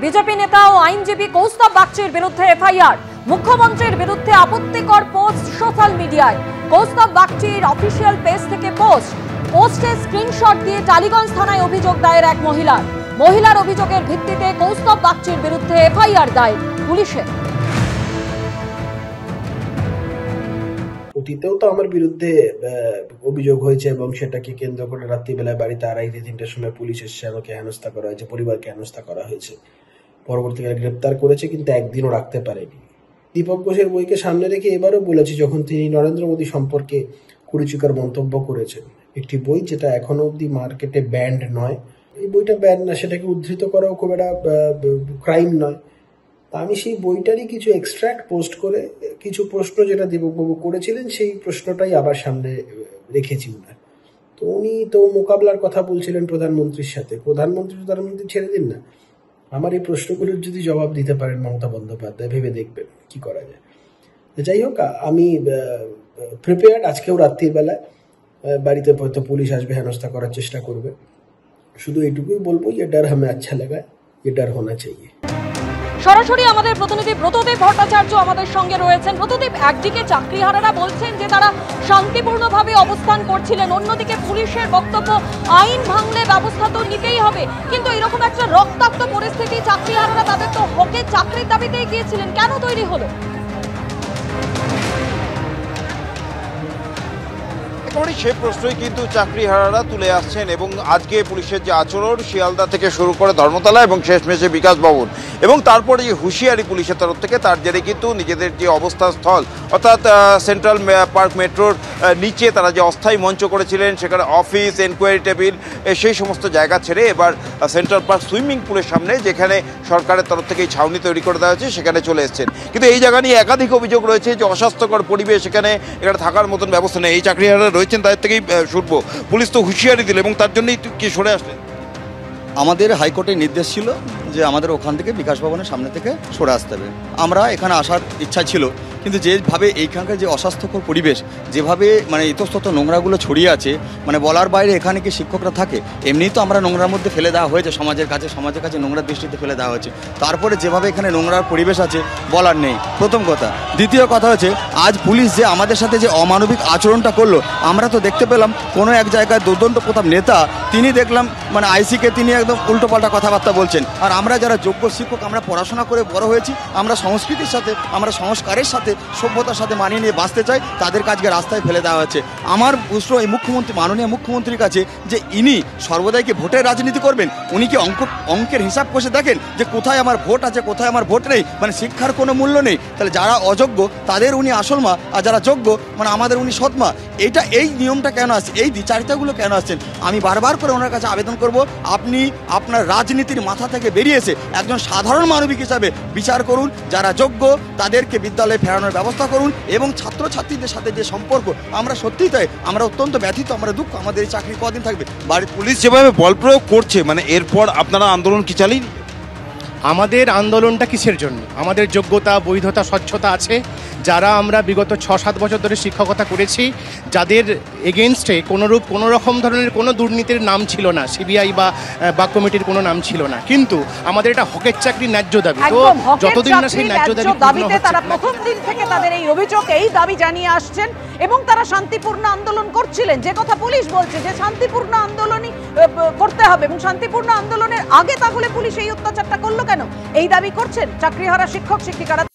BJP নেতা ও আইনজীবী কৌস্তব বাগচির বিরুদ্ধে এফআইআর। মুখ্যমন্ত্রীর বিরুদ্ধে আপত্তিকর পোস্ট সোশ্যাল মিডিয়ায়। কৌস্তব বাগচির অফিসিয়াল পেজ থেকে পোস্টের স্ক্রিনশট দিয়ে টালিগঞ্জ থানায় অভিযোগ দায়ের এক মহিলার অভিযোগের ভিত্তিতে কৌস্তব বাগচির বিরুদ্ধে এফআইআর দায়ের পুলিশের। অতীতেও তো আমার বিরুদ্ধে অভিযোগ হয়েছে এবং সেটাকে কেন্দ্র করে রাত্রিবেলায় বাড়িতে 2:30-3টার সময় পুলিশ এসে আমাকে হেনস্থা করা হয়েছে, পরিবারকে হেনস্থা করা হয়েছে। পরবর্তীকালে গ্রেপ্তার করেছে, কিন্তু একদিনও রাখতে পারেনি। দীপক ঘোষের বইকে সামনে রেখে এবারও বলেছি, যখন তিনি নরেন্দ্র মোদী সম্পর্কে কুরুচিকর মন্তব্য করেছেন, একটি বই যেটা এখনো অব্দি মার্কেটে ব্যান্ড নয়, এই বইটা ব্যান্ড না, সেটাকে উদ্ধৃত করাও খুব একটা ক্রাইম নয়। আমি সেই বইটারই কিছু এক্সট্রাক্ট পোস্ট করে কিছু প্রশ্ন যেটা দেববাবু করেছিলেন সেই প্রশ্নটাই আবার সামনে রেখেছি উনার। তো উনি তো মোকাবিলার কথা বলছিলেন প্রধানমন্ত্রীর সাথে। প্রধানমন্ত্রী ছেড়ে দিন না, আমার এই প্রশ্নগুলোর যদি জবাব দিতে পারেন মমতা বন্দ্যোপাধ্যায়, ভেবে দেখবেন কি করা যায়। যাই হোক, আমি প্রিপেয়ার্ড। আজকেও রাত্রির বেলায় বাড়িতে হয়তো পুলিশ আসবে, হেনস্থা করার চেষ্টা করবে। শুধু এইটুকুই বলবো, ये डर हमें अच्छा लगा, ये डर होना चाहिए। সরাসরি আমাদের প্রতিনিধি ব্রতদেব ভট্টাচার্য আমাদের সঙ্গে রয়েছেন। ব্রতদেব, একদিকে চাকরিহারারা বলছেন যে তারা শান্তিপূর্ণভাবে অবস্থান করছিলেন, অন্যদিকে পুলিশের বক্তব্য আইন ভাঙলে ব্যবস্থা তো নিতেই হবে, কিন্তু এরকম একটা রক্তাক্ত পরিস্থিতি চাকরিহারারা তাদের তো হকের চাকরির দাবিতেই গিয়েছিলেন, কেন তৈরি হলো? সেই প্রশ্নই কিন্তু চাকরিহারারা তুলে আসছেন এবং আজকে পুলিশের যে আচরণ, শিয়ালদা থেকে শুরু করে ধর্মতলা এবং শেষমেশে বিকাশ ভবন, এবং তারপরে যে হুঁশিয়ারি পুলিশের তরফ থেকে, তার জেরে কিন্তু নিজেদের যে অবস্থান স্থল অর্থাৎ সেন্ট্রাল পার্ক মেট্রোর নিচে তারা যে অস্থায়ী মঞ্চ করেছিলেন, সেখানে অফিস, এনকোয়ারি টেবিল, সেই সমস্ত জায়গা ছেড়ে এবার সেন্ট্রাল পার্ক সুইমিং পুলের সামনে, যেখানে সরকারের তরফ থেকে এই ছাউনি তৈরি করে দেওয়া হয়েছে, সেখানে চলে এসেছেন। কিন্তু এই জায়গা নিয়ে একাধিক অভিযোগ রয়েছে যে অস্বাস্থ্যকর পরিবেশ, এখানে থাকার মতন ব্যবস্থা নেই। এই চাকরিহারারা রয়েছেন, তাদের থেকেই শুনবো। পুলিশ তো হুঁশিয়ারি দিল এবং তার জন্যই কি সরে আসলেন? আমাদের হাইকোর্টের নির্দেশ ছিল যে আমাদের ওখান থেকে বিকাশ ভবনের সামনে থেকে সরে আসতে হবে। আমরা এখানে আসার ইচ্ছা ছিল, কিন্তু যেভাবে এইখানকার যে অস্বাস্থ্যকর পরিবেশ, যেভাবে ইতস্তত নোংরাগুলো ছড়িয়ে আছে, বলার বাইরে। এখানে কি শিক্ষকরা থাকে? এমনিই তো আমরা নোংরার মধ্যে ফেলে দেওয়া হয়েছে, সমাজের কাছে নোংরা দৃষ্টিতে ফেলে দেওয়া হয়েছে। তারপরে যেভাবে এখানে নোংরার পরিবেশ আছে, বলার নেই, প্রথম কথা। দ্বিতীয় কথা হচ্ছে, আজ পুলিশ যে আমাদের সাথে যে অমানবিক আচরণটা করলো, আমরা তো দেখতে পেলাম কোনো এক জায়গায় দুর্দান্ত প্রতাপ নেতা, তিনি দেখলাম আইসিকে তিনি একদম উল্টোপাল্টা কথাবার্তা বলছেন। আর আমরা যারা যোগ্য শিক্ষক, আমরা পড়াশোনা করে বড় হয়েছি, আমরা সংস্কৃতির সাথে, আমরা সংস্কারের সাথে, সভ্যতার সাথে মানিয়ে নিয়ে বাঁচতে চাই, তাদের কাজকে রাস্তায় ফেলে দেওয়া হচ্ছে। আমার প্রশ্ন এই মাননীয় মুখ্যমন্ত্রীর কাছে, যে ইনি সর্বদাই কি ভোটের রাজনীতি করবেন? উনি কি অঙ্কের হিসাব কষে দেখেন যে কোথায় আমার ভোট আছে, কোথায় আমার ভোট নেই? শিক্ষার কোনো মূল্য নেই। তাহলে যারা অযোগ্য তাদের উনি আসল মা, আর যারা যোগ্য আমাদের উনি সৎ মা। এই নিয়মটা কেন আসছে? এই বিচারিতাগুলো কেন আসছেন? আমি বারবার করে ওনার কাছে আবেদন করব, আপনি আপনার রাজনীতির মাথা থেকে বেরিয়েছে একজন সাধারণ মানবিক হিসাবে বিচার করুন। যারা যোগ্য তাদেরকে বিদ্যালয়ে ফেরানোর ব্যবস্থা করুন, এবং ছাত্রছাত্রীদের সাথে যে সম্পর্ক, আমরা সত্যিই তাই, আমরা অত্যন্ত ব্যথিত, আমরা দুঃখ। আমাদের এই চাকরি কদিন থাকবে? বাড়ির পুলিশ যেভাবে বল প্রয়োগ করছে, এরপর আপনারা আন্দোলন কি চালিয়ে? আমাদের আন্দোলনটা কিসের জন্য? আমাদের যোগ্যতা, বৈধতা, স্বচ্ছতা আছে। যারা আমরা বিগত 6-7 বছর ধরে শিক্ষকতা করেছি, যাদের এগেনস্টে কোনো রকম ধরনের কোনো দুর্নীতির নাম ছিল না, সিবিআই বা কমিটির কোনো নাম ছিল না, কিন্তু আমাদের এটা হকের চাকরি, ন্যায্য দাবি। তো যতদিন না সেই ন্যায্য দাবিতে তারা প্রথম দিন থেকে তাদের এই অভিযোগ, এই দাবি জানিয়ে আসছেন, এবং তারা শান্তিপূর্ণ আন্দোলন করছিলেন। যে কথা পুলিশ বলছে যে শান্তিপূর্ণ আন্দোলনই করতে হবে, এবং শান্তিপূর্ণ আন্দোলনের আগে তাহলে পুলিশ এই অত্যাচারটা করলো কেন, এই দাবি করছেন চাকরিহারা শিক্ষক শিক্ষিকারা।